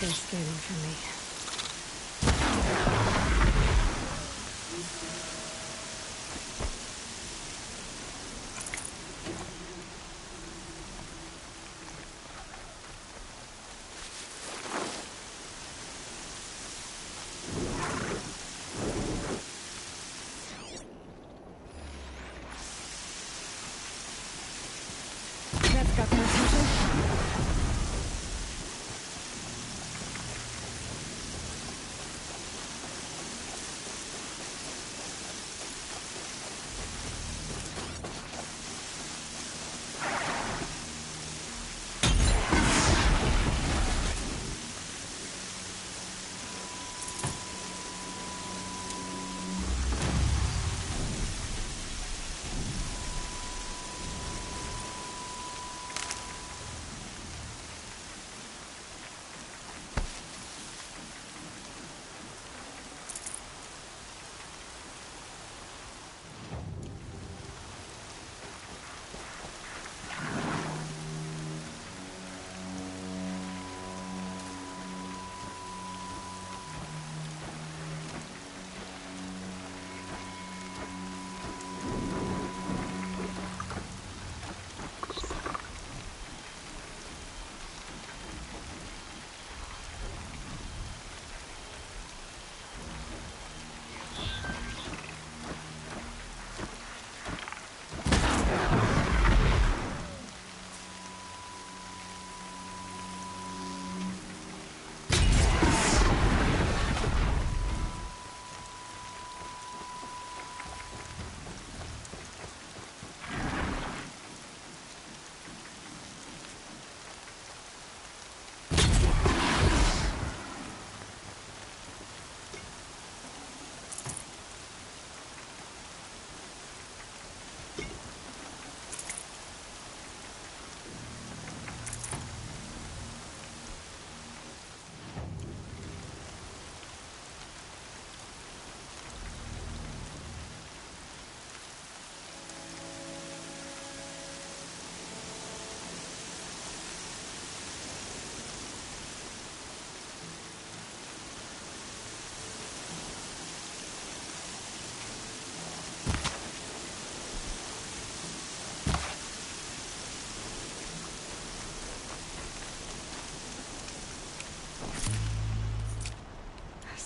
They're scanning for me. That's got my attention.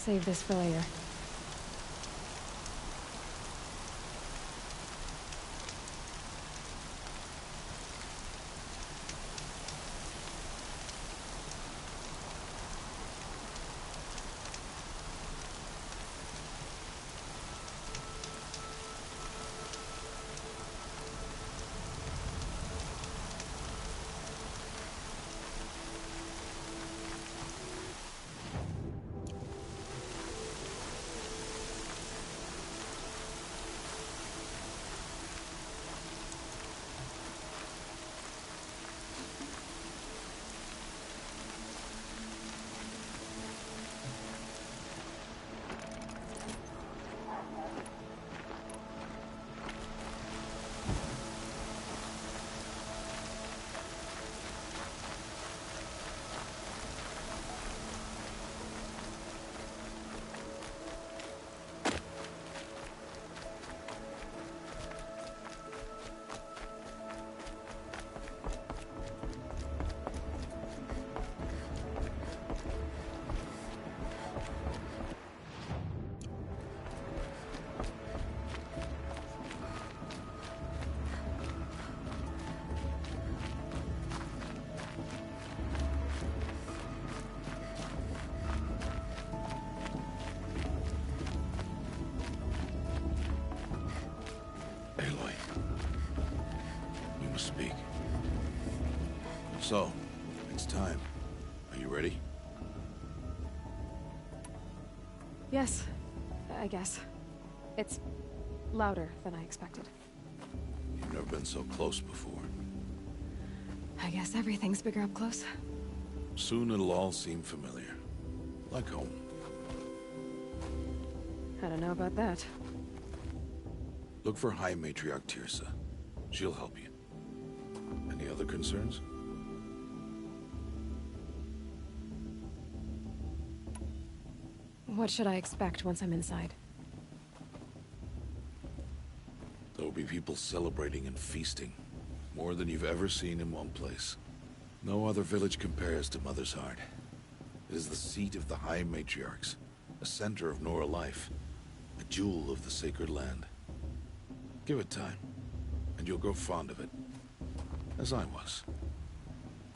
Save this for later. We must speak. So, it's time. Are you ready? Yes, I guess. It's louder than I expected. You've never been so close before. I guess everything's bigger up close. Soon it'll all seem familiar. Like home. I don't know about that. Look for High Matriarch Tirsa. She'll help you. Any other concerns? What should I expect once I'm inside? There will be people celebrating and feasting. More than you've ever seen in one place. No other village compares to Mother's Heart. It is the seat of the High Matriarchs, a center of Nora life, a jewel of the sacred land. Give it time, and you'll grow fond of it. As I was,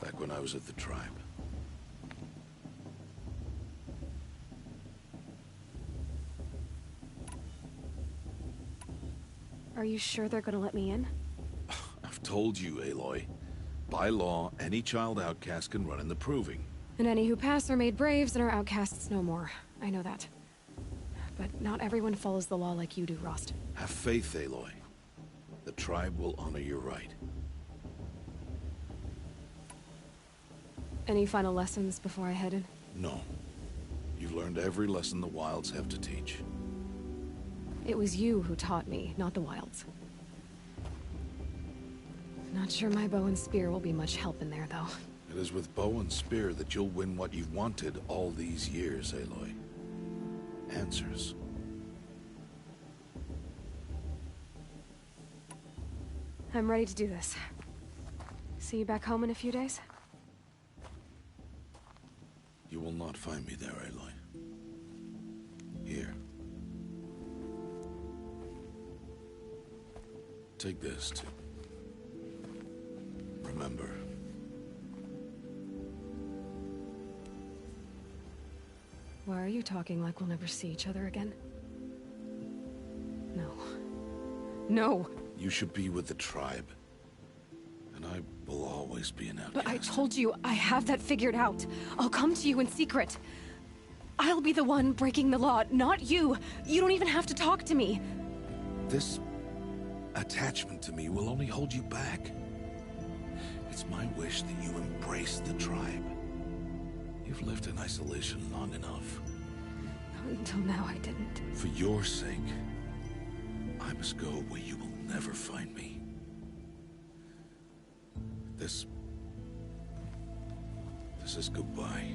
back when I was at the tribe. Are you sure they're gonna let me in? I've told you, Aloy. By law, any child outcast can run in the proving. And any who pass are made braves and are outcasts no more. I know that. But not everyone follows the law like you do, Rost. Have faith, Aloy. The tribe will honor your right. Any final lessons before I head in? No. You've learned every lesson the Wilds have to teach. It was you who taught me, not the Wilds. Not sure my bow and spear will be much help in there, though. It is with bow and spear that you'll win what you've wanted all these years, Aloy. Answers. I'm ready to do this. See you back home in a few days? You will not find me there, Aloy. Here. Take this, too. Remember. Why are you talking like we'll never see each other again? No. No! You should be with the tribe. And I will always be an outcast. But I told you, I have that figured out. I'll come to you in secret. I'll be the one breaking the law, not you. You don't even have to talk to me. This attachment to me will only hold you back. It's my wish that you embrace the tribe. You've lived in isolation long enough. Until now, I didn't. For your sake, I must go where you will never find me. This is goodbye.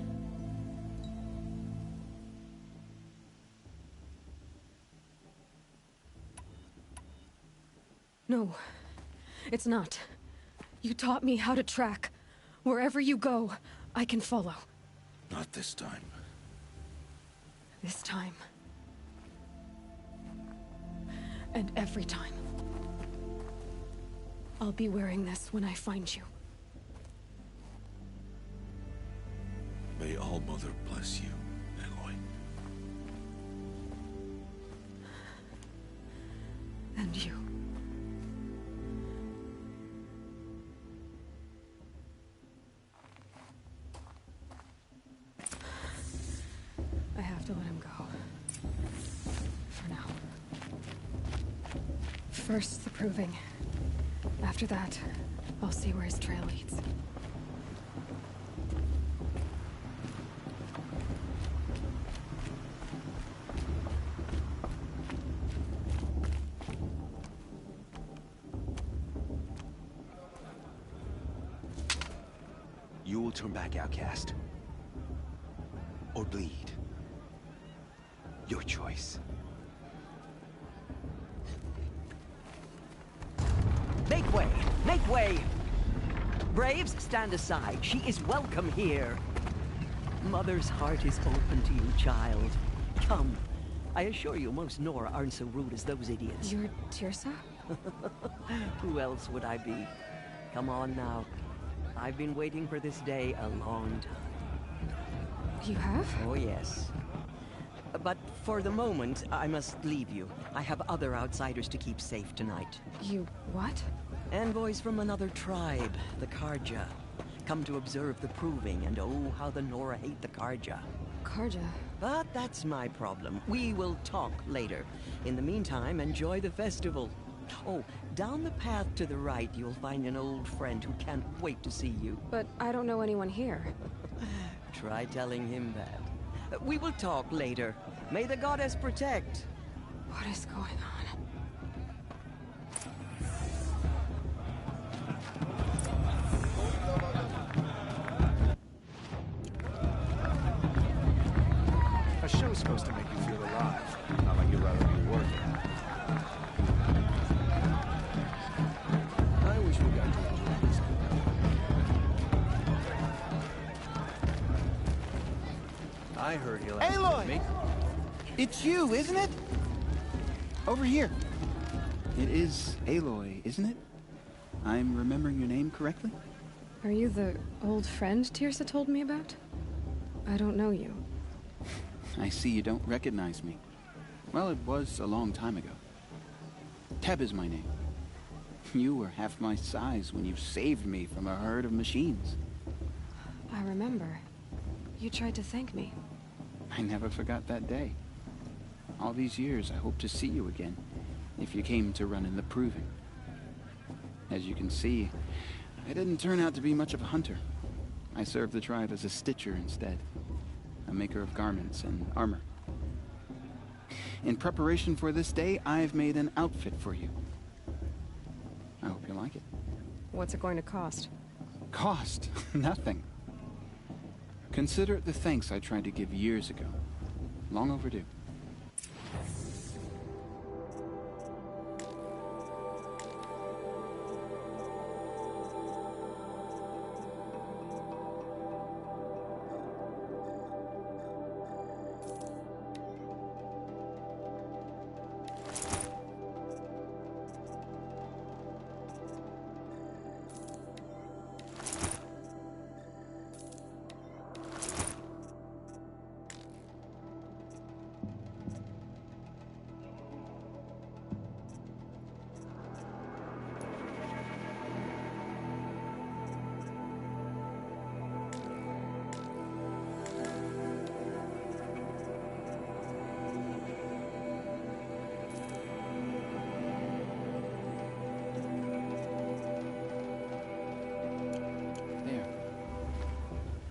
No, it's not. You taught me how to track. Wherever you go, I can follow. Not this time. This time. And every time. I'll be wearing this when I find you. May All Mother bless you, Aloy. And you. I have to let him go. For now. First, the proving. After that, I'll see where his trail leads. You will turn back, outcast. Or bleed. Your choice. Make way! Make way! Braves, stand aside. She is welcome here. Mother's heart is open to you, child. Come. I assure you, most Nora aren't so rude as those idiots. You're Tirsa? Who else would I be? Come on now. I've been waiting for this day a long time. You have? Oh, yes. But For the moment, I must leave you. I have other outsiders to keep safe tonight. You what? Envoys from another tribe, the Karja. Come to observe the proving, and oh, how the Nora hate the Karja. Karja. But that's my problem. We will talk later. In the meantime, enjoy the festival. Oh, down the path to the right, you'll find an old friend who can't wait to see you. But I don't know anyone here. Try telling him that. We will talk later. May the goddess protect. What is going on? A show's supposed to make you feel alive, not like you'd rather be working. I wish we got to enjoy this. I heard he'll have Aloy! make... It's you, isn't it? Over here. It is Aloy, isn't it? I'm remembering your name correctly? Are you the old friend Tirsa told me about? I don't know you. I see you don't recognize me. Well, it was a long time ago. Teb is my name. You were half my size when you saved me from a herd of machines. I remember. You tried to thank me. I never forgot that day. All these years, I hope to see you again, if you came to run in the proving. As you can see, I didn't turn out to be much of a hunter. I served the tribe as a stitcher instead, a maker of garments and armor. In preparation for this day, I've made an outfit for you. I hope you like it. What's it going to cost? Cost? Nothing. Consider it the thanks I tried to give years ago. Long overdue.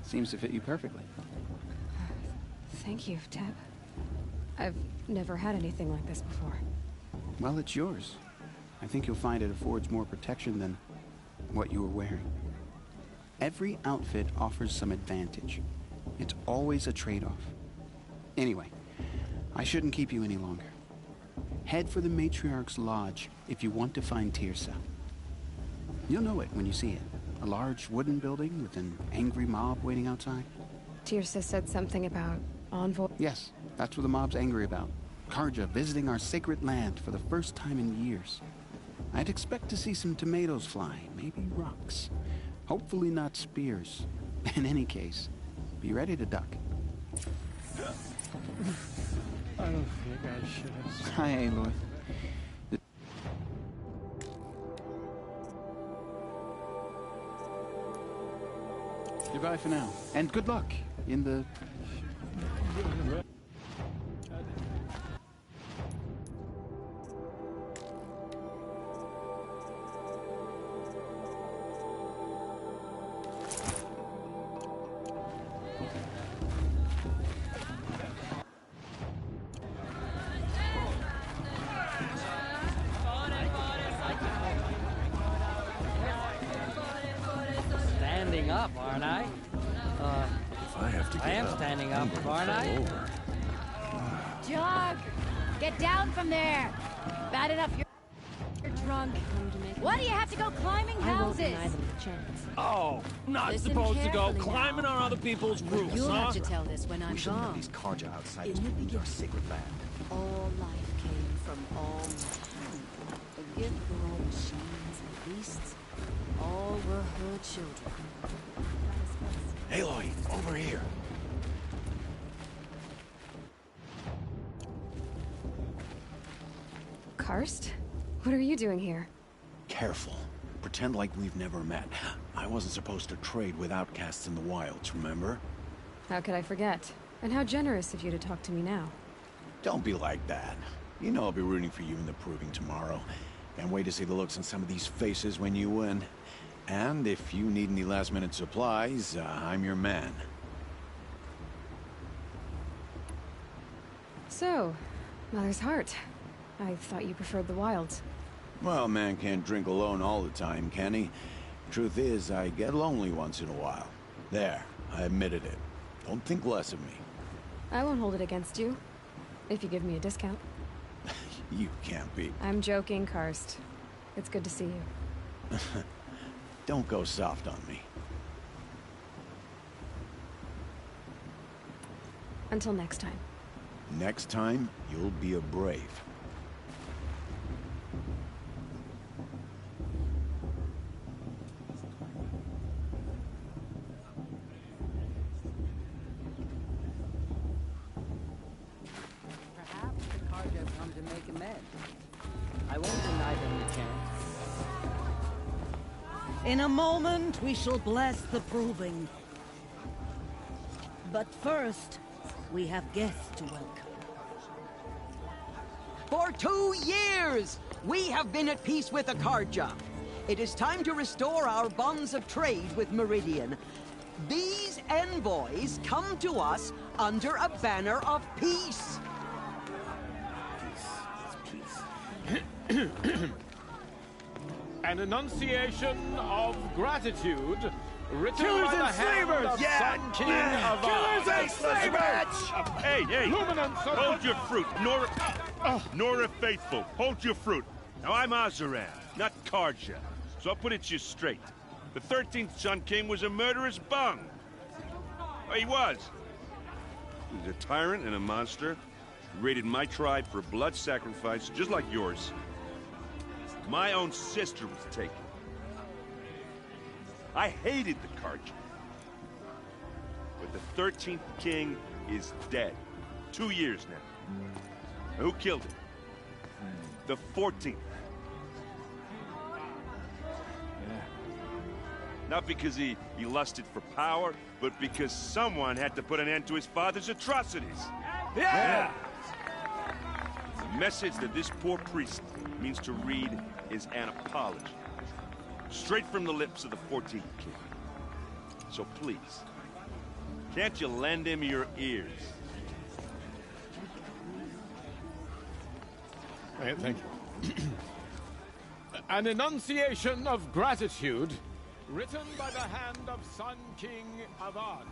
Seems to fit you perfectly. Thank you, Teb. I've never had anything like this before. Well, it's yours. I think you'll find it affords more protection than what you were wearing. Every outfit offers some advantage. It's always a trade-off. Anyway, I shouldn't keep you any longer. Head for the Matriarch's Lodge if you want to find Tirsa. You'll know it when you see it. A large wooden building with an angry mob waiting outside. Tirsa said something about envoy. Yes, that's what the mob's angry about. Karja visiting our sacred land for the first time in years. I'd expect to see some tomatoes fly, maybe rocks. Hopefully not spears. In any case, be ready to duck. I don't think I should have... Hi, Aloy. Goodbye for now, and good luck in the... Standing up, aren't I? If I have to get I am up, standing I'm up, gonna aren't I? fall over. Jog! Get down from there! Bad enough you're drunk. Why do you have to go climbing houses? Oh, not Listen supposed to go carefully climbing now. on other people's roofs, You'll huh? have to tell this when I'm We shouldn't let gone. these Karja outsiders pollute our sacred land. All life came from all mankind. A gift for all machines and beasts. All were her children. Aloy, over here. Karst? What are you doing here? Careful. Pretend like we've never met. I wasn't supposed to trade with outcasts in the wilds, remember? How could I forget? And how generous of you to talk to me now. Don't be like that. You know I'll be rooting for you in the proving tomorrow. Can't wait to see the looks on some of these faces when you win. And if you need any last-minute supplies, I'm your man. So, Mother's Heart. I thought you preferred the wilds. Well, man can't drink alone all the time, can he? Truth is, I get lonely once in a while. There, I admitted it. Don't think less of me. I won't hold it against you. If you give me a discount. You can't be. I'm joking, Karst. It's good to see you. Don't go soft on me. Until next time. Next time, you'll be a brave. Perhaps the Carja have come to make amends. I won't deny them the chance. In a moment, we shall bless the proving. But first, we have guests to welcome. For 2 years, we have been at peace with the Carja. It is time to restore our bonds of trade with Meridian. These envoys come to us under a banner of peace. An enunciation of gratitude written Killers by the and hand slavers! of Sun King of Killers and slavers! Hey, hey! Luminance of Hold your fruit, Nora Faithful. Hold your fruit. Now I'm Azaran, not Karja, so I'll put it to you straight. The 13th Sun King was a murderous bung. Oh, he was. He was a tyrant and a monster. He raided my tribe for blood sacrifice, just like yours. My own sister was taken. I hated the Karja. But the 13th king is dead. 2 years now. Now, who killed him? The 14th. Not because he lusted for power, but because someone had to put an end to his father's atrocities. Yeah! The message that this poor priest means to read is an apology. Straight from the lips of the 14th king. So please, can't you lend him your ears? Thank you. An enunciation of gratitude written by the hand of Sun King Avad,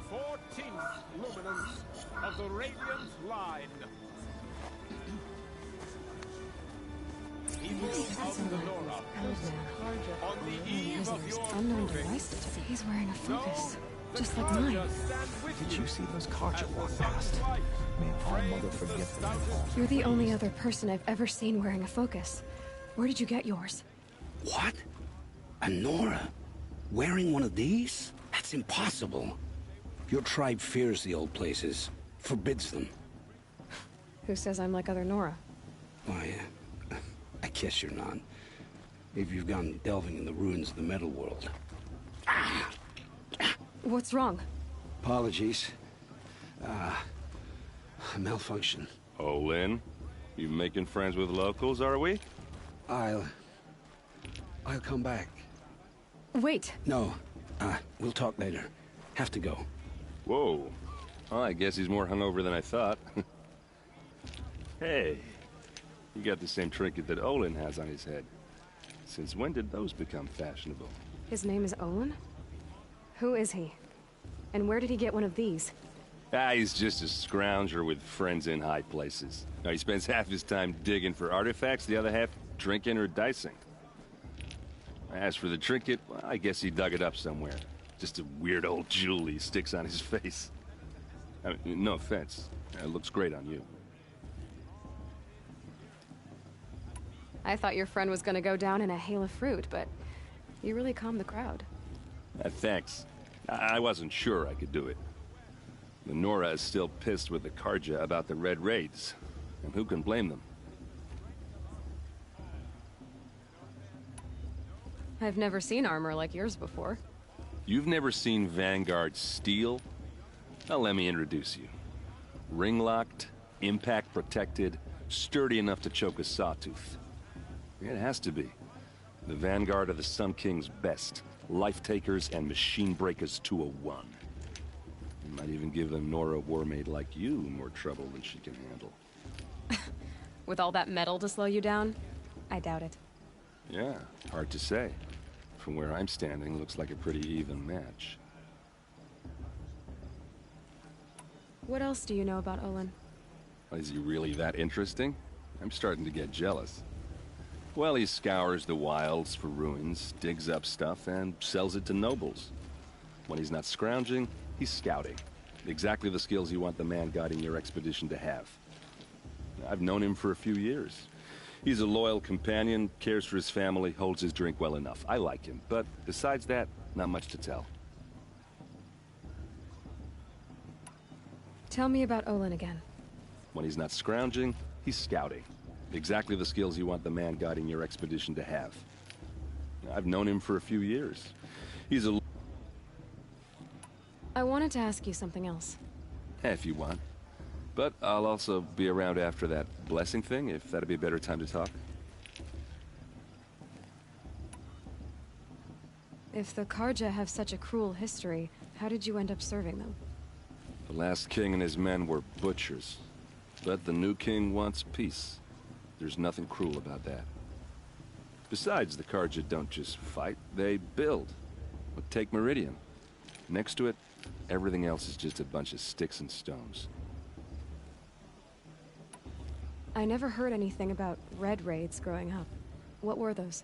14th luminance of the Radiant Line. People of the Nora, on the eve of your Unknown proving, device. He's wearing a focus. the Just like Carja mine. stand with Did you see those Carja at the walk sun's past? light. May our Praise mother the forget them stoutest all. You're the only other person I've ever seen wearing a focus. Where did you get yours? What? A Nora? Wearing one of these? That's impossible. Your tribe fears the old places, forbids them. Who says I'm like other Nora? Why, I guess you're not. If you've gone delving in the ruins of the metal world. What's wrong? Apologies. A malfunction. Oh, Lynn? You making friends with locals, are we? I'll come back. Wait. No, we'll talk later. Have to go. Whoa. Well, I guess he's more hungover than I thought. Hey, you got the same trinket that Olin has on his head. Since when did those become fashionable? His name is Olin? Who is he? And where did he get one of these? He's just a scrounger with friends in high places. Now, he spends half his time digging for artifacts, the other half drinking or dicing. As for the trinket, well, I guess he dug it up somewhere. Just a weird old jewel he sticks on his face. I mean, no offense. It looks great on you. I thought your friend was gonna go down in a hail of fruit, but you really calmed the crowd. Thanks. I wasn't sure I could do it. The Nora is still pissed with the Karja about the Red Raids. And who can blame them? I've never seen armor like yours before. You've never seen Vanguard steel? Well, let me introduce you. Ring-locked, impact-protected, sturdy enough to choke a sawtooth. It has to be. The Vanguard of the Sun King's best. Life-takers and machine-breakers to a one. You might even give a Nora warmaid like you more trouble than she can handle. With all that metal to slow you down? I doubt it. Yeah, hard to say. From where I'm standing, looks like a pretty even match. What else do you know about Olin? Is he really that interesting? I'm starting to get jealous. Well, he scours the wilds for ruins, digs up stuff, and sells it to nobles. When he's not scrounging, he's scouting. Exactly the skills you want the man guiding your expedition to have. I've known him for a few years. He's a loyal companion, cares for his family, holds his drink well enough. I like him, but besides that, not much to tell. Tell me about Olin again. When he's not scrounging, he's scouting. Exactly the skills you want the man guiding your expedition to have. I've known him for a few years. He's a... I wanted to ask you something else. If you want. But I'll also be around after that blessing thing, if that'd be a better time to talk. If the Karja have such a cruel history, how did you end up serving them? The last king and his men were butchers. But the new king wants peace. There's nothing cruel about that. Besides, the Karja don't just fight, they build. But take Meridian. Next to it, everything else is just a bunch of sticks and stones. I never heard anything about Red Raids growing up. What were those?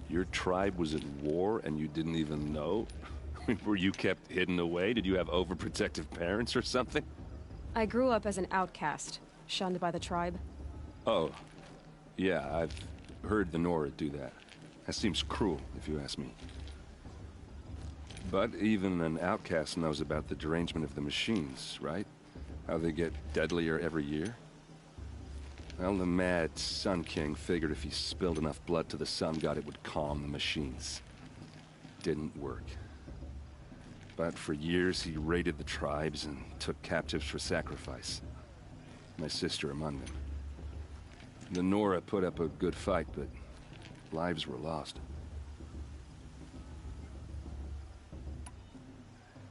Your tribe was at war and you didn't even know? Were you kept hidden away? Did you have overprotective parents or something? I grew up as an outcast, shunned by the tribe. Oh. Yeah, I've heard the Nora do that. That seems cruel, if you ask me. But even an outcast knows about the derangement of the machines, right? How they get deadlier every year? Well, the mad Sun King figured if he spilled enough blood to the Sun God, it would calm the machines. Didn't work. But for years, he raided the tribes and took captives for sacrifice. My sister among them. The Nora put up a good fight, but lives were lost.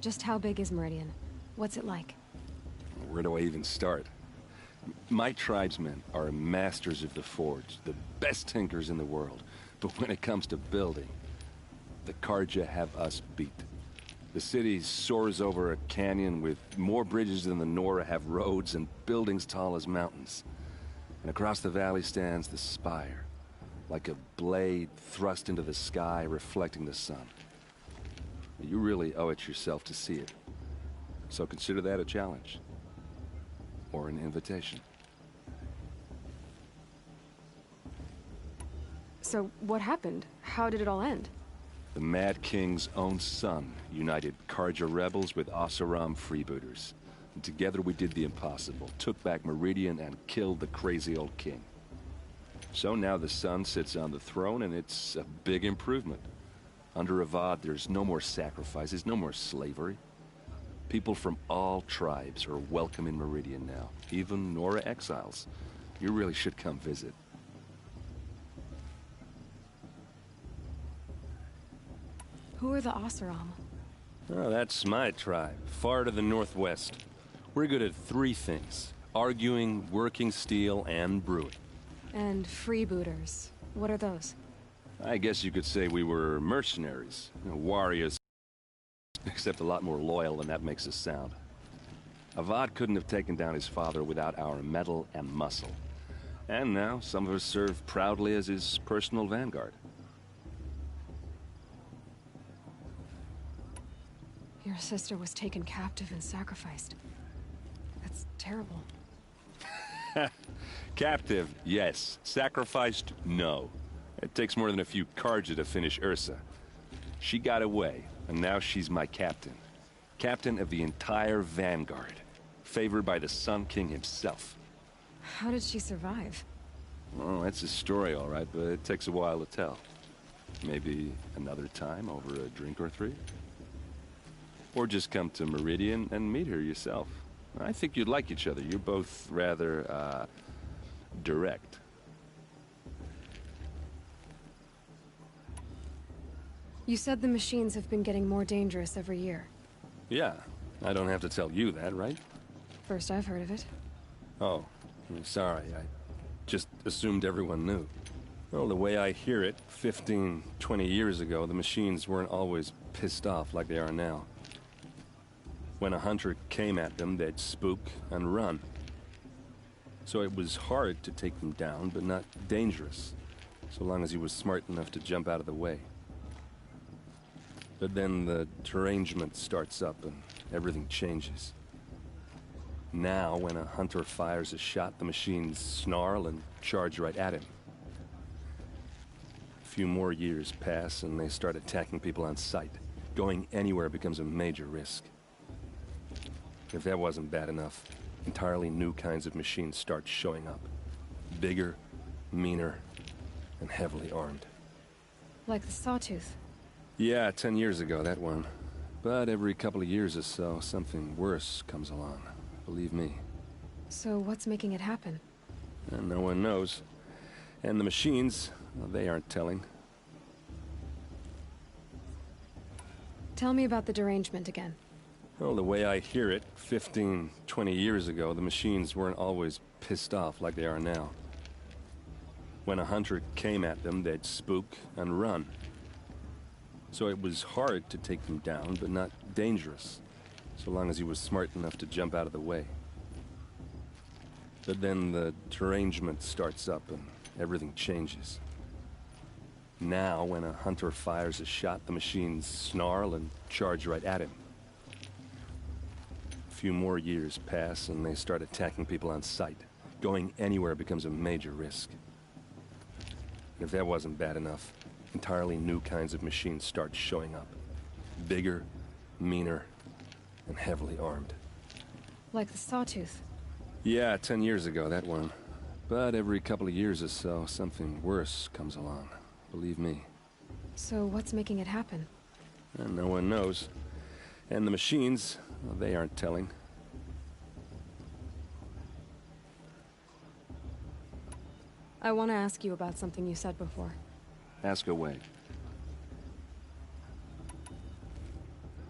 Just how big is Meridian? What's it like? Where do I even start? My tribesmen are masters of the forge, the best tinkers in the world. But when it comes to building, the Karja have us beat. The city soars over a canyon with more bridges than the Nora have roads and buildings tall as mountains. And across the valley stands the spire, like a blade thrust into the sky reflecting the sun. You really owe it yourself to see it. So consider that a challenge. Or an invitation. So, what happened? How did it all end? The Mad King's own son united Karja rebels with Oseram freebooters. And together we did the impossible, took back Meridian and killed the crazy old king. So now the son sits on the throne and it's a big improvement. Under Avad, there's no more sacrifices, no more slavery. People from all tribes are welcome in Meridian now, even Nora exiles. You really should come visit. Who are the Oseram? Oh, that's my tribe, far to the northwest. We're good at three things: arguing, working steel, and brewing. And freebooters. What are those? I guess you could say we were mercenaries, warriors, except a lot more loyal than that makes us sound. Avad couldn't have taken down his father without our metal and muscle. And now, some of us serve proudly as his personal vanguard. Your sister was taken captive and sacrificed. That's terrible. Captive, yes. Sacrificed, no. It takes more than a few Karja to finish Ursa. She got away, and now she's my captain. Captain of the entire Vanguard. Favored by the Sun King himself. How did she survive? Well, that's a story, all right, but it takes a while to tell. Maybe another time over a drink or three? Or just come to Meridian and meet her yourself. I think you'd like each other. You're both rather, direct. You said the machines have been getting more dangerous every year. Yeah, I don't have to tell you that, right? First I've heard of it. Oh, I'm sorry. I just assumed everyone knew. Well, the way I hear it, 15, 20 years ago, the machines weren't always pissed off like they are now. When a hunter came at them, they'd spook and run. So it was hard to take them down, but not dangerous, so long as he was smart enough to jump out of the way. But then the derangement starts up and everything changes. Now, when a hunter fires a shot, the machines snarl and charge right at him. A few more years pass and they start attacking people on sight. Going anywhere becomes a major risk. If that wasn't bad enough, entirely new kinds of machines start showing up. Bigger, meaner, and heavily armed. Like the Sawtooth. Yeah, 10 years ago, that one. But every couple of years or so, something worse comes along. Believe me. So what's making it happen? And no one knows. And the machines, well, they aren't telling. Tell me about the derangement again. Well, the way I hear it, 15, 20 years ago, the machines weren't always pissed off like they are now. When a hunter came at them, they'd spook and run. So it was hard to take them down, but not dangerous, so long as he was smart enough to jump out of the way. But then the derangement starts up and everything changes. Now, when a hunter fires a shot, the machines snarl and charge right at him. A few more years pass and they start attacking people on sight. Going anywhere becomes a major risk. If that wasn't bad enough, entirely new kinds of machines start showing up. Bigger, meaner, and heavily armed. Like the Sawtooth. Yeah, 10 years ago, that one. But every couple of years or so, something worse comes along. Believe me. So what's making it happen? And no one knows. And the machines, well, they aren't telling. I want to ask you about something you said before. Ask away.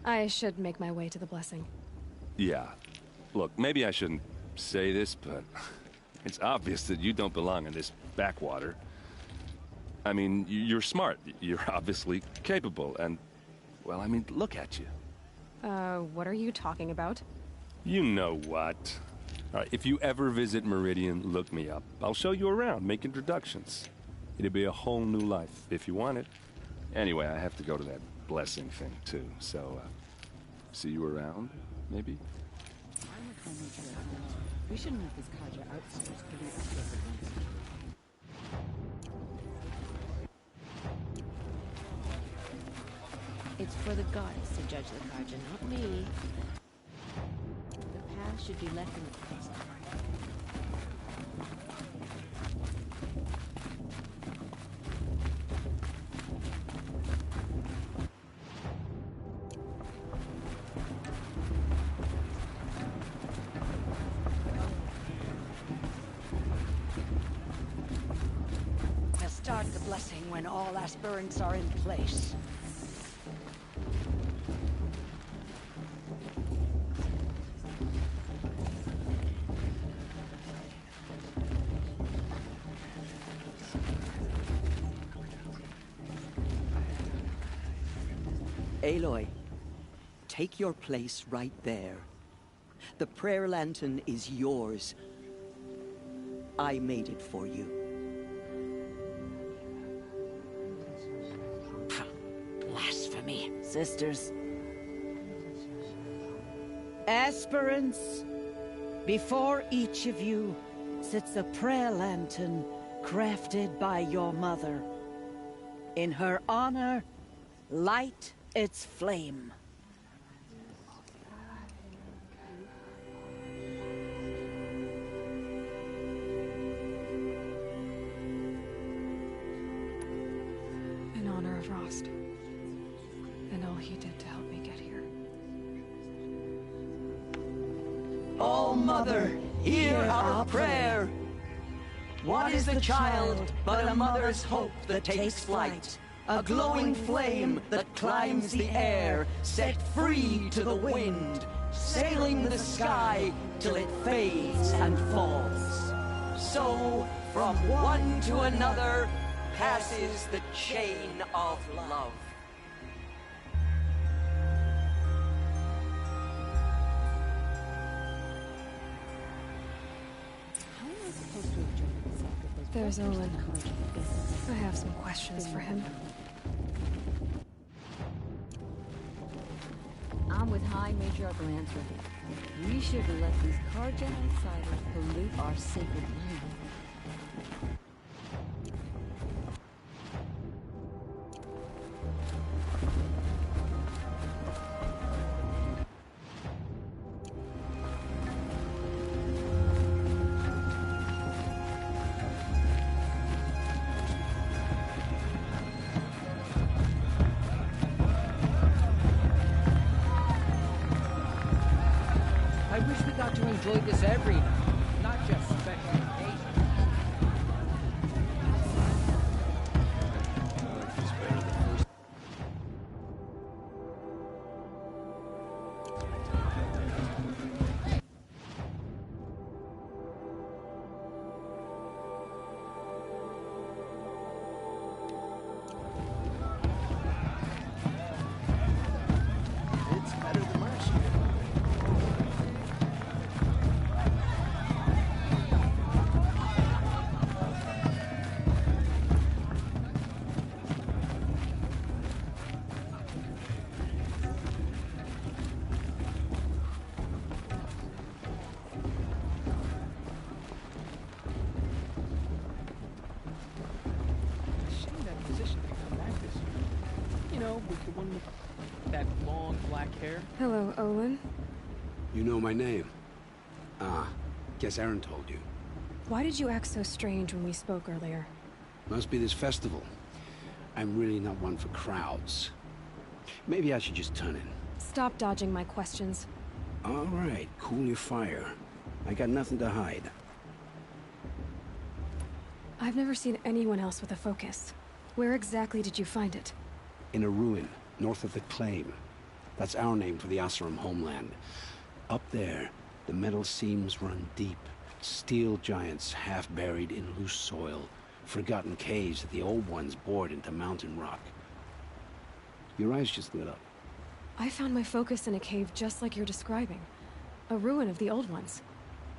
I should make my way to the blessing. Yeah. Look, maybe I shouldn't say this, but it's obvious that you don't belong in this backwater. I mean, you're smart. You're obviously capable, and, well, I mean, look at you. What are you talking about? You know what. All right, if you ever visit Meridian, look me up. I'll show you around, make introductions. It'll be a whole new life, if you want it. Anyway, I have to go to that blessing thing, too, so, see you around, maybe? We shouldn't let this cadre outsiders produce this. It's for the gods to judge the Karja, not me. The past should be left in the past. We'll start the blessing when all aspirants are in place. Aloy, take your place right there. The prayer lantern is yours. I made it for you. Blasphemy. Sisters. Aspirants, before each of you sits a prayer lantern crafted by your mother. In her honor, light its flame. In honor of Rost. And all he did to help me get here. Oh, Mother, hear our prayer. What is the child but a mother's hope that takes flight? A glowing flame that climbs the air, set free to the wind, sailing the sky till it fades and falls. So, from one to another, passes the chain of love. There's Owen. I have some questions for him. I'm with High Matriarch Lancer. We shouldn't let these Carja outsiders pollute our sacred land. I wish we got to enjoy this every night, not just special occasions. It's better than last year. Shame that musician didn't come back this year. You know, with the one with that long black hair. Hello, Owen. You know my name? Ah, guess Aaron told you. Why did you act so strange when we spoke earlier? Must be this festival. I'm really not one for crowds. Maybe I should just turn in. Stop dodging my questions. All right, cool your fire. I got nothing to hide. I've never seen anyone else with a focus. Where exactly did you find it? In a ruin, north of the Claim. That's our name for the Oseram homeland. Up there, the metal seams run deep. Steel giants half buried in loose soil. Forgotten caves that the old ones bored into mountain rock. Your eyes just lit up. I found my focus in a cave just like you're describing. A ruin of the old ones.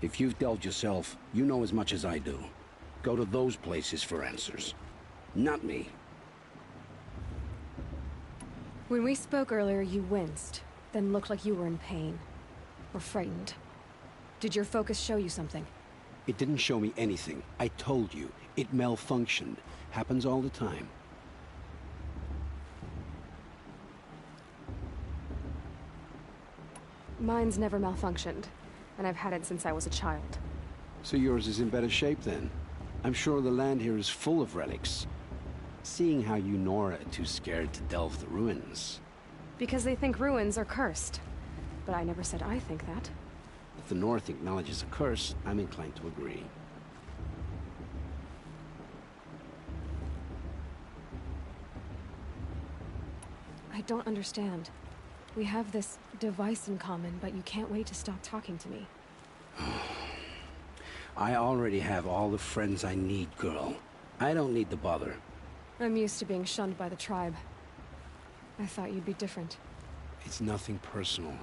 If you've delved yourself, you know as much as I do. Go to those places for answers. Not me. When we spoke earlier, you winced, then looked like you were in pain. Or frightened. Did your focus show you something? It didn't show me anything. I told you. It malfunctioned. Happens all the time. Mine's never malfunctioned, and I've had it since I was a child. So yours is in better shape then. I'm sure the land here is full of relics. Seeing how you Nora are too scared to delve the ruins. Because they think ruins are cursed. But I never said I think that. If the North acknowledges a curse, I'm inclined to agree. I don't understand. We have this device in common, but you can't wait to stop talking to me. I already have all the friends I need, girl. I don't need the bother. I'm used to being shunned by the tribe. I thought you'd be different. It's nothing personal.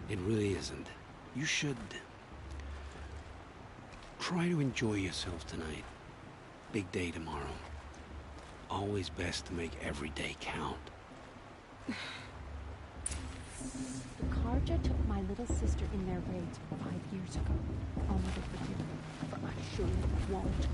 It really isn't. You should... try to enjoy yourself tonight. Big day tomorrow. Always best to make every day count. The Carja took my little sister in their raids 5 years ago. I'll never forgive them, but I surely won't.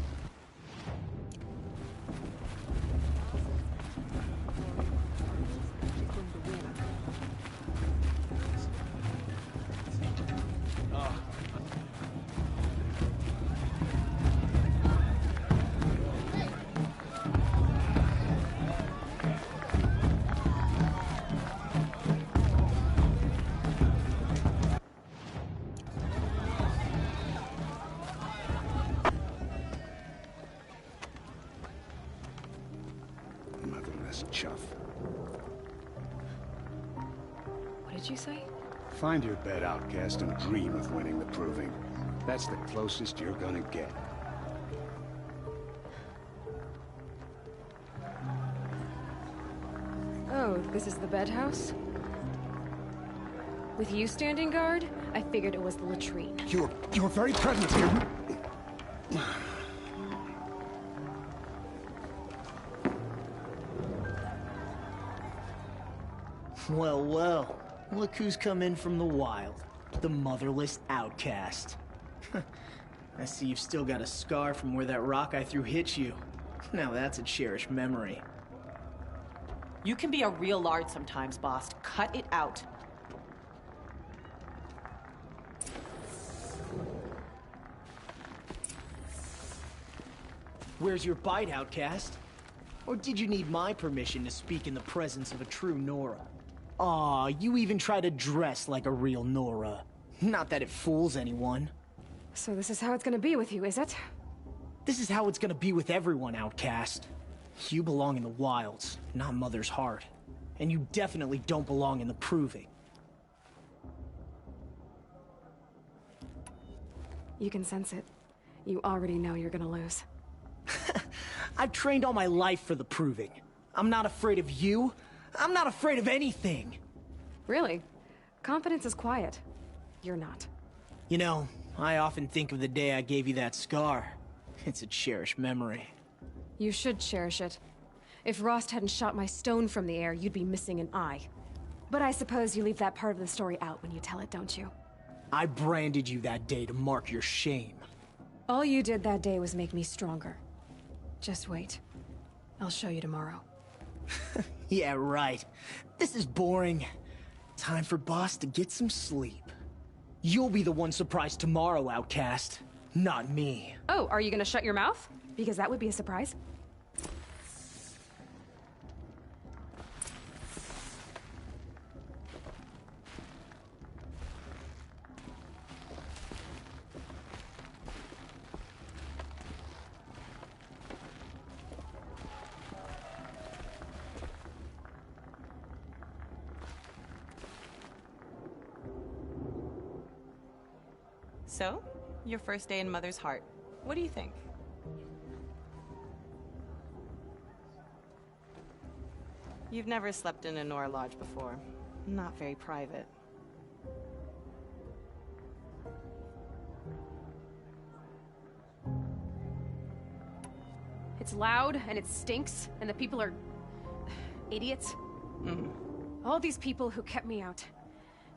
Useless chuff. What did you say? Find your bed, outcast, and dream of winning the proving. That's the closest you're gonna get. Oh, this is the bed house? With you standing guard, I figured it was the latrine. Your very presence here. Well, well. Look who's come in from the wild. The motherless outcast. I see you've still got a scar from where that rock I threw hit you. Now that's a cherished memory. You can be a real lard sometimes, boss. Cut it out. Where's your bite, outcast? Or did you need my permission to speak in the presence of a true Nora? Aw, you even try to dress like a real Nora. Not that it fools anyone. So this is how it's gonna be with you, is it? This is how it's gonna be with everyone, outcast. You belong in the wilds, not Mother's Heart. And you definitely don't belong in the proving. You can sense it. You already know you're gonna lose. I've trained all my life for the proving. I'm not afraid of you. I'm not afraid of anything. Really? Confidence is quiet. You're not. You know, I often think of the day I gave you that scar. It's a cherished memory. You should cherish it. If Rost hadn't shot my stone from the air, you'd be missing an eye. But I suppose you leave that part of the story out when you tell it, don't you? I branded you that day to mark your shame. All you did that day was make me stronger. Just wait. I'll show you tomorrow. Yeah, right. This is boring. Time for Boss to get some sleep. You'll be the one surprised tomorrow, outcast. Not me. Oh, are you gonna shut your mouth? Because that would be a surprise. So, your first day in Mother's Heart. What do you think? You've never slept in a Nora lodge before. Not very private. It's loud, and it stinks, and the people are... idiots. All these people who kept me out.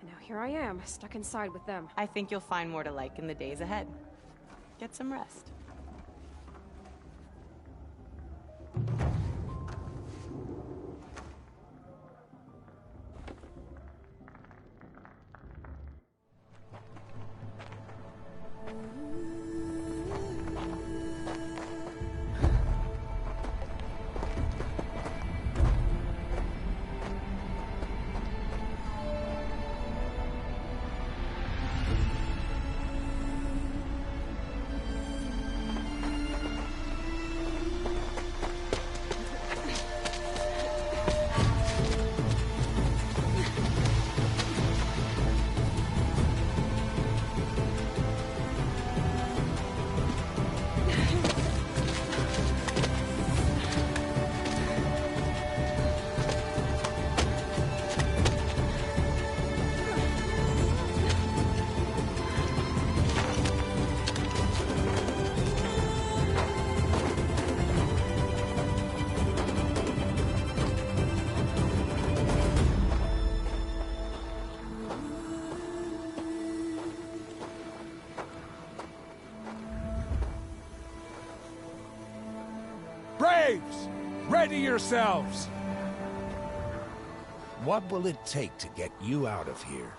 And now here I am, stuck inside with them. I think you'll find more to like in the days ahead. Get some rest. Braves! Ready yourselves! What will it take to get you out of here?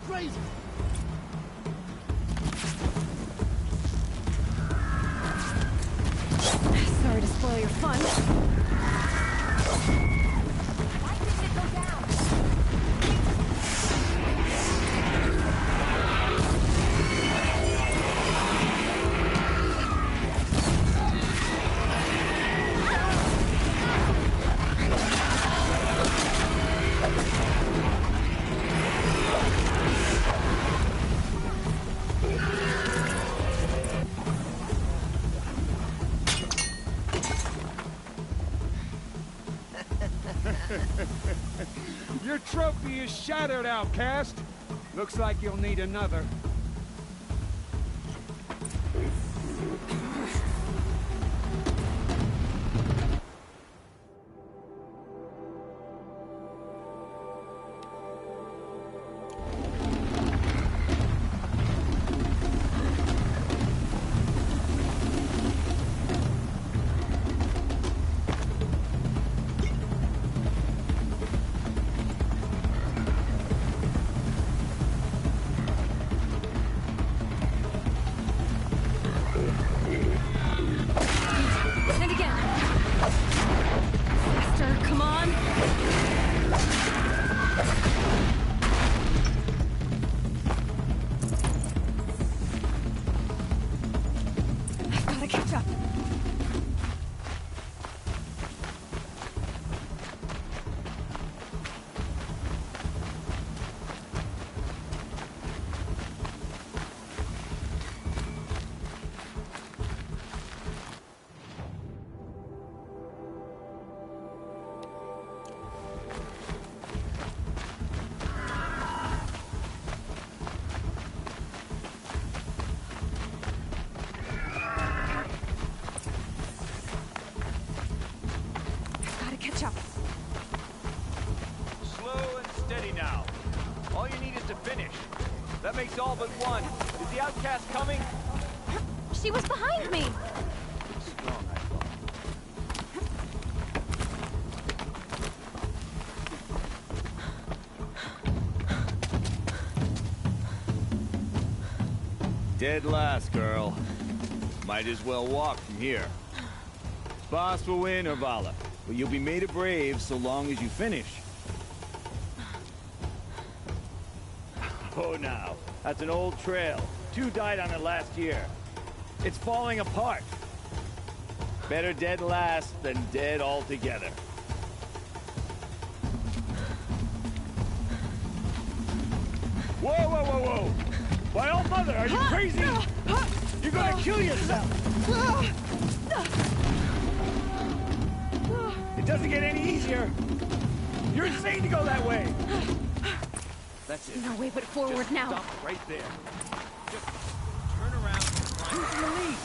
Crazy! Sorry to spoil your fun. Why didn't it go down? trophy is shattered, outcast. Looks like you'll need another. And again. Faster, come on. I've gotta catch up. Gotta catch up. Slow and steady now. All you need is to finish. That makes all but one. Is the outcast coming? She was behind me. Strong, I thought. Dead last, girl. Might as well walk from here. Boss will win, or Vala. But you'll be made a brave so long as you finish. Oh, now. That's an old trail. 2 died on it last year. It's falling apart. Better dead last than dead altogether. Whoa, whoa, whoa, whoa! By all mother, are you crazy? You're gonna kill yourself! It doesn't get any easier! You're insane to go that way! That's it. No way but forward Just now. Stop right there. Just turn around. Who's in the lead?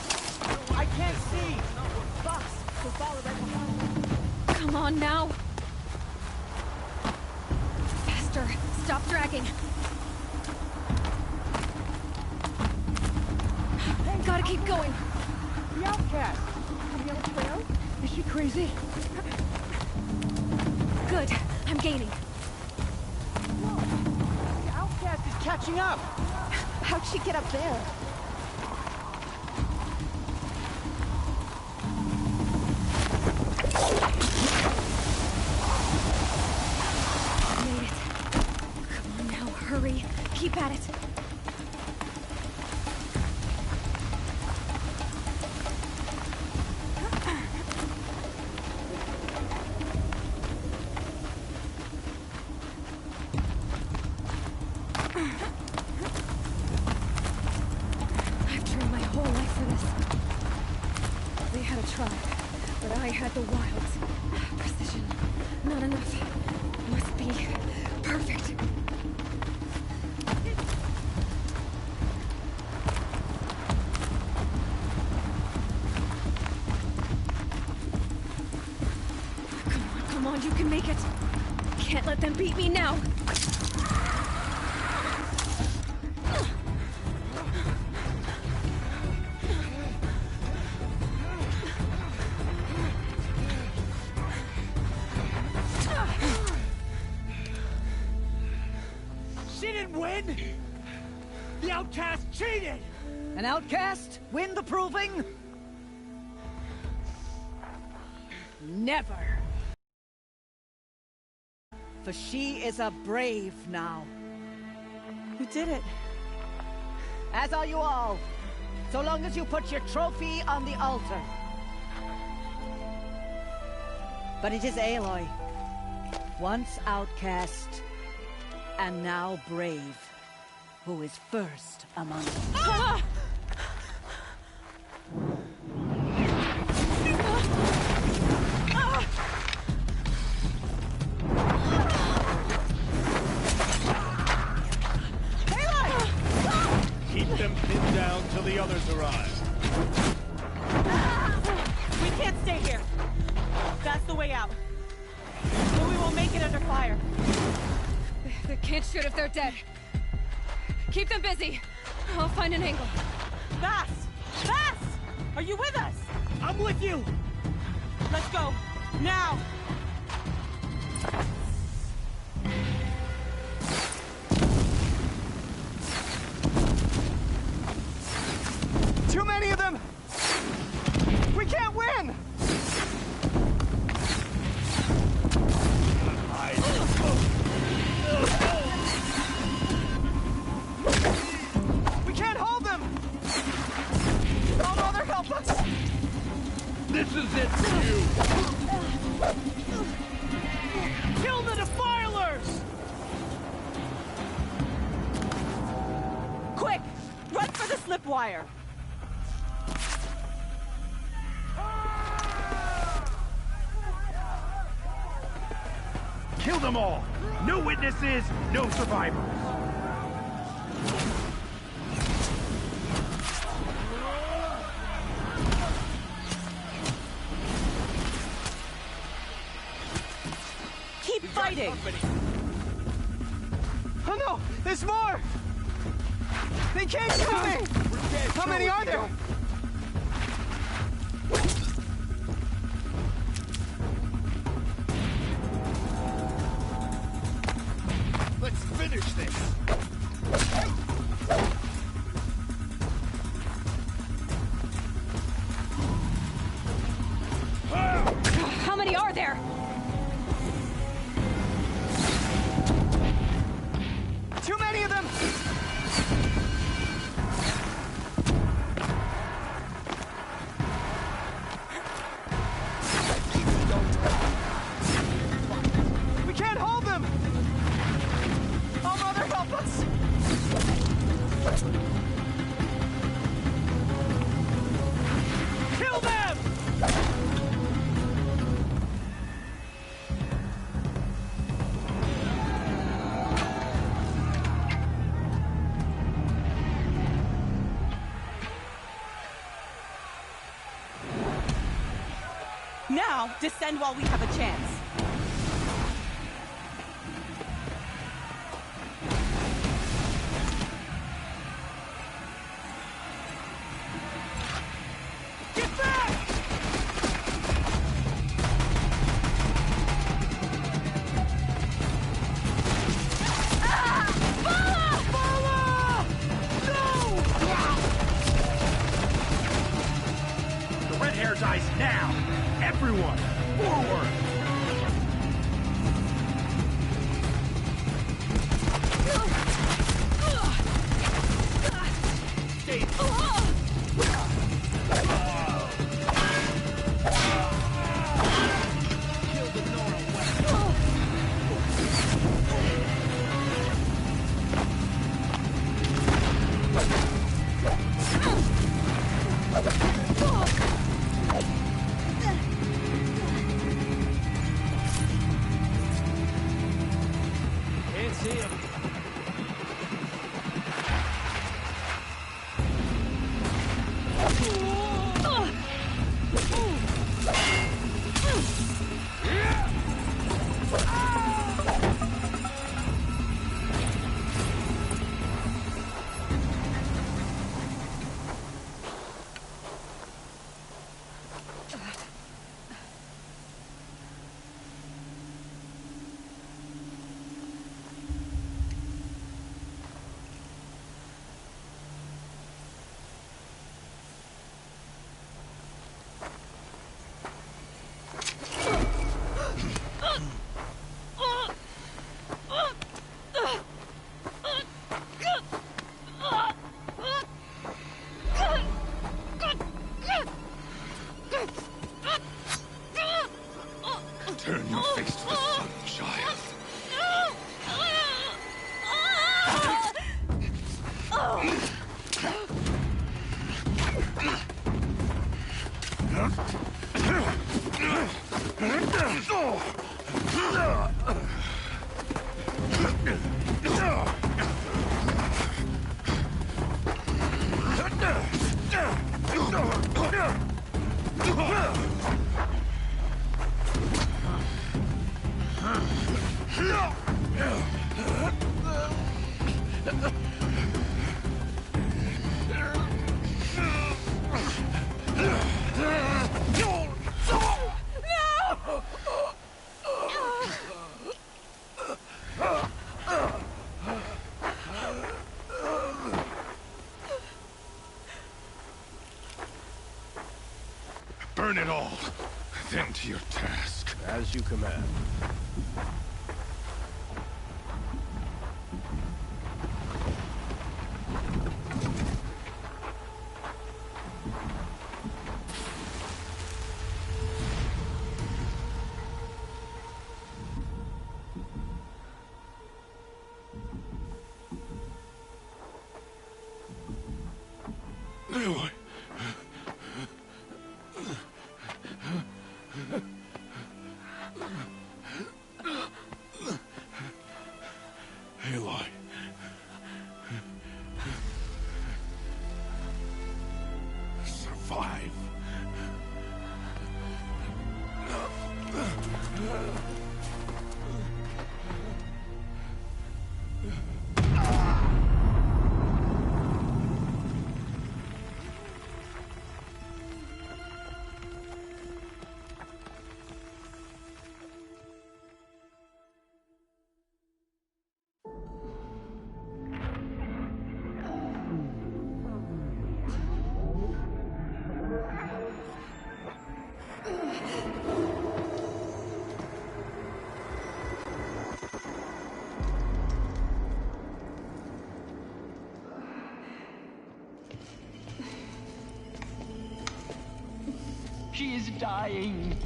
I can't see! Boss, we'll follow right behind. Come on now. Faster. Stop dragging. Gotta keep going. The outcast! On the other trail? Is she crazy? Good. I'm gaining. The outcast is catching up! How'd she get up there? Made it. Come on now, hurry. Keep at it. I've trained my whole life for this. They had a tribe, but I had the wilds. Precision. Not enough. Must be perfect. Come on, you can make it. Can't let them beat me now. She didn't win! The outcast cheated! An outcast? Win the proving? Never. For she is a brave now. You did it. As are you all. So long as you put your trophy on the altar. But it is Aloy. Once outcast, and now brave, who is first among us. Ah! Stay here. That's the way out. But we won't make it under fire. They can't shoot if they're dead. Keep them busy. I'll find an angle. Fast! Fast! Are you with us? I'm with you! Let's go. Now! Too many of them! We can't win! We can't hold them! Oh, Mother, help us! This is it for you! Kill the defilers! Quick! Run for the slip wire! Kill them all! No witnesses, no survivors! Keep fighting! Oh no! There's more! They can't kill me! How many are there? Let's finish this! How many are there? Too many of them! We can't hold them! Oh, Mother, help us! Kill them! Now, descend while we have a chance. Get back! The red hair's eyes now! Everyone, forward! Stay. Can't see him. Turn your face to the sun, child. Burn it all. Then to your task. As you command. Aloy. Aloy. Survive. She is dying.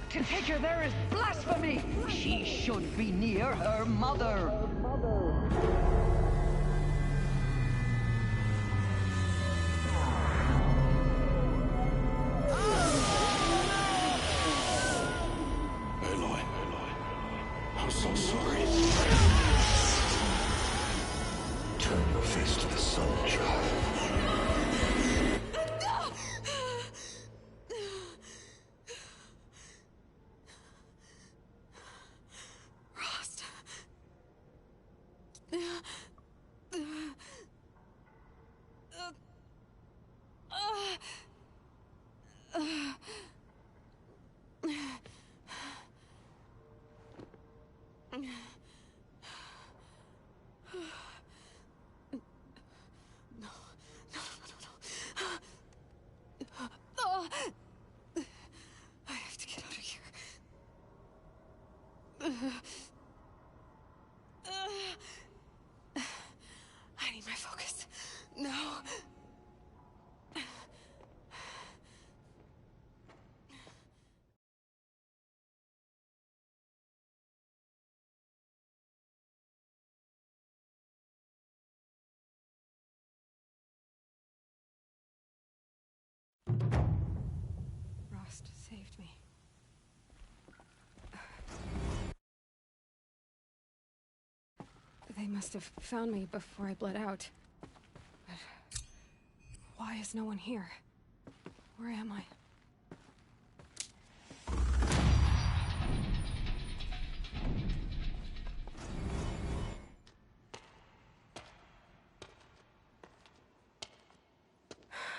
To take her there is blasphemy. She should be near her mother. Aloy. I'm so sorry. Turn your face to the sun, child. Rost. I have to get out of here. I need my focus. No. Rost saved me. They must have found me before I bled out. But why is no one here? Where am I?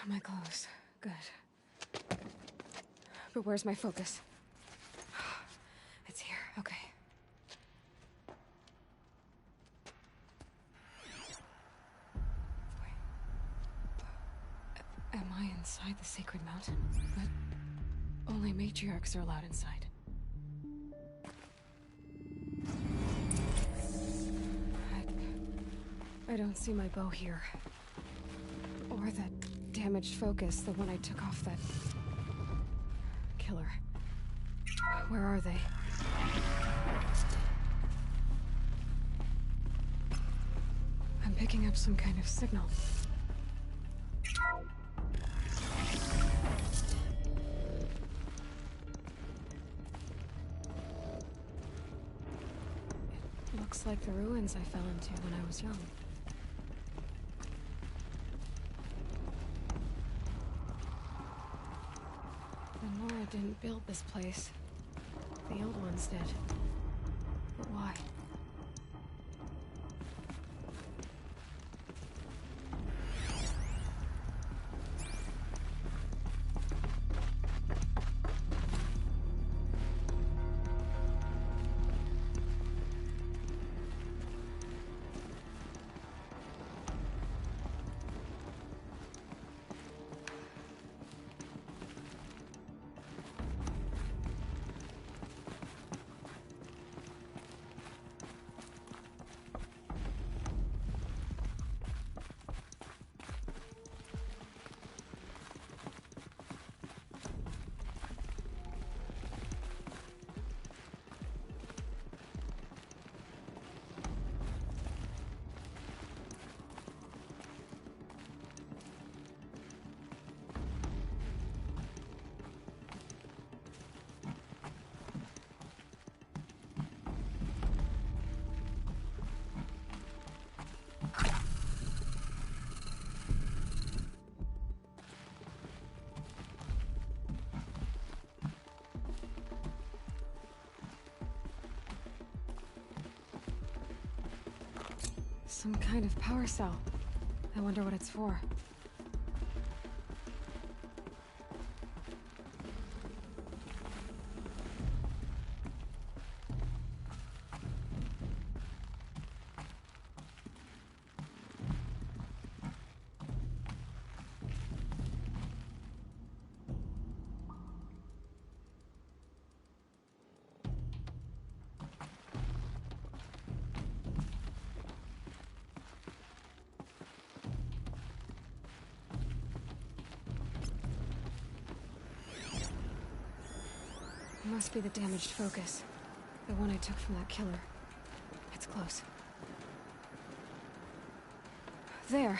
My clothes. Good. But where's my focus? It's here. Okay. Am I inside the sacred mountain? But only matriarchs are allowed inside. I don't see my bow here. Or that damaged focus, the one I took off that killer. Where are they? I'm picking up some kind of signal. It looks like the ruins I fell into when I was young. Nora didn't build this place. The old ones did. But why? Some kind of power cell. I wonder what it's for. It must be the damaged focus. The one I took from that killer. It's close. There.